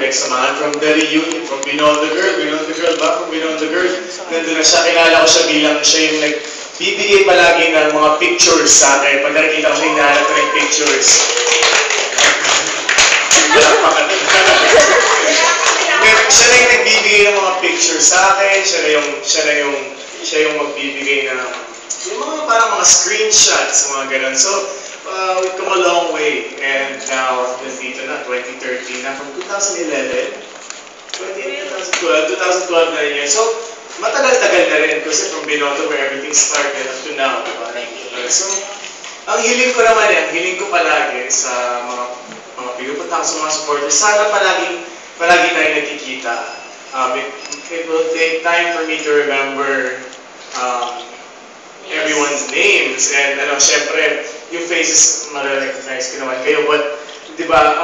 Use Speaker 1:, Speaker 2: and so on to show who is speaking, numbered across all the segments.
Speaker 1: Like samahan from the reunion, from Beyond the Girl, from Beyond the Girl. Nandun na siya, kilala ko siya bilang siya yung nagbibigay palagi ng mga pictures sa akin. Pag nakikita ko siya, hinahanap ko ng pictures. Siya na yung nagbibigay ng mga pictures sa akin, siya yung magbibigay ng yung mga parang mga screenshots, mga ganun. So, we've come a long way. And now, nandito na, 2013 na. From 2011, 2012 na rin yan. So, matagal-tagal na rin. Kasi from Binondo where everything started up to now. Diba? So, ang hiling ko naman yan, hiling ko palagi sa mga pinupunta ko sa mga supporters. Sana palagi tayo nagkikita. It will take time for me to remember everyone's names. And syempre, yung faces, ma-recognize ko naman kayo. But, di ba,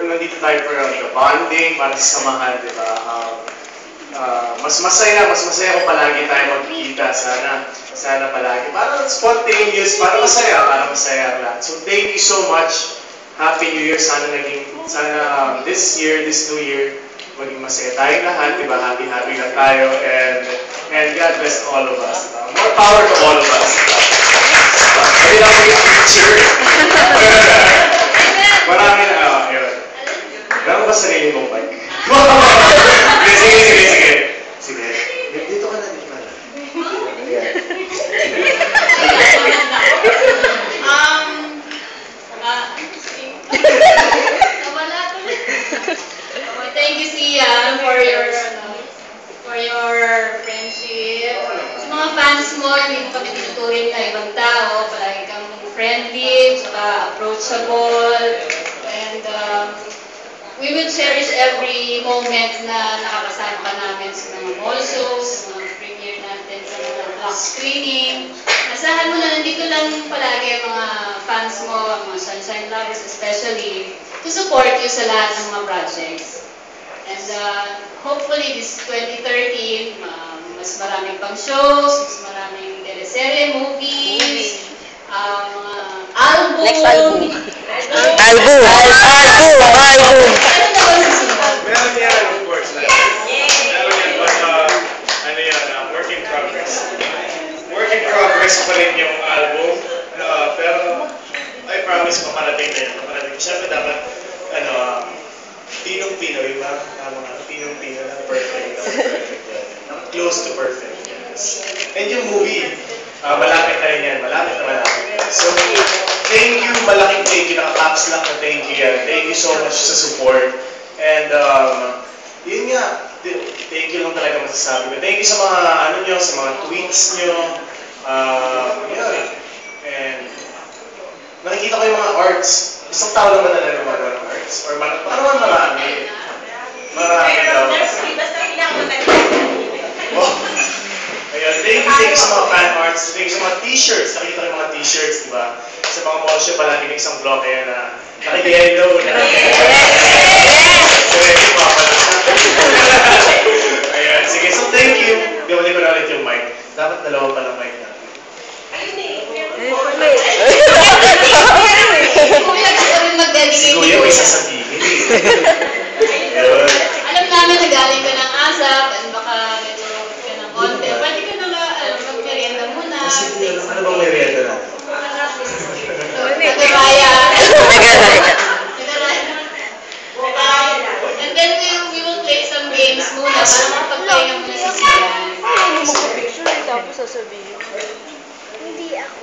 Speaker 1: nandito tayo for the bonding, para sa samahan, di ba? Mas masaya kung palagi tayo magkikita. Sana palagi. Para spontaneous, para masaya lahat. So, thank you so much. Happy New Year. Sana this new year, maging masaya tayong lahat, di ba? Happy lang tayo. And God bless all of us. More power to all of us. Kaya lang mo yung picture. Marami na, yun. Meron ba sarili mong mic? Sige. Dito ka na.
Speaker 2: Thank you, Sia, for your friendship. Sa mga fans mo, hindi mo kami tinuturing na ibang tao. Palagi kang friendly, saka approachable. And we will cherish every moment na nakakasama ka namin sa mga mall shows, sa mga premiere natin, sa mga block screening. Asahan mo na nandito lang palagi mga fans mo, mga Sunshine Lovers especially, to support you sa lahat ng mga projects. And hopefully this 2013, mas maraming pang shows, mas maraming teleserye, movies, mga album.
Speaker 3: Next album. Album.
Speaker 1: Meron yan, of course. Meron yan, but work in progress. Work in progress pa rin yung album. Pero, I promise, paparating na yun. Siyempre dapat, Pinong-Pino, yung Pinong-Pino na perfect. Close to perfect. Yes. And yung movie, malapit na rin yan. Malapit. So, thank you, malaking thank you. Naka-caps lang na thank you yan. Thank you so much sa support. And, yun nga, thank you lang talaga masasabi ko. Thank you sa mga, sa mga tweets nyo. Yun. And, nakikita ko yung mga arts. Isang tao naman na gumagawa ng arts? Or parang marami? Marami daw.
Speaker 4: Basta pinakamaganda.
Speaker 1: Ayun, thank you sa mga fan arts. Thank you sa mga t-shirts. Nakikita ko yung mga t-shirts, di ba? Sa mga mall show palagi may isang block kaya na naki-yellow na. Ayun, sige. So, thank you. Gawalin ko na ulit yung mic. Dapat dalawa pa lang mic natin.
Speaker 4: Ayun eh.
Speaker 1: Si Kuya may sasabihin.
Speaker 2: Alam namin na galing ka ng ASAP at baka medyo ka ng konti. Pwede ka na mag-merienda muna.
Speaker 1: Ano bang merienda natin?
Speaker 2: Nagaraya. And then we will play some games muna para makapagpahinga muna sa siyan.
Speaker 3: Picture tapos sasabihin. Hindi ako.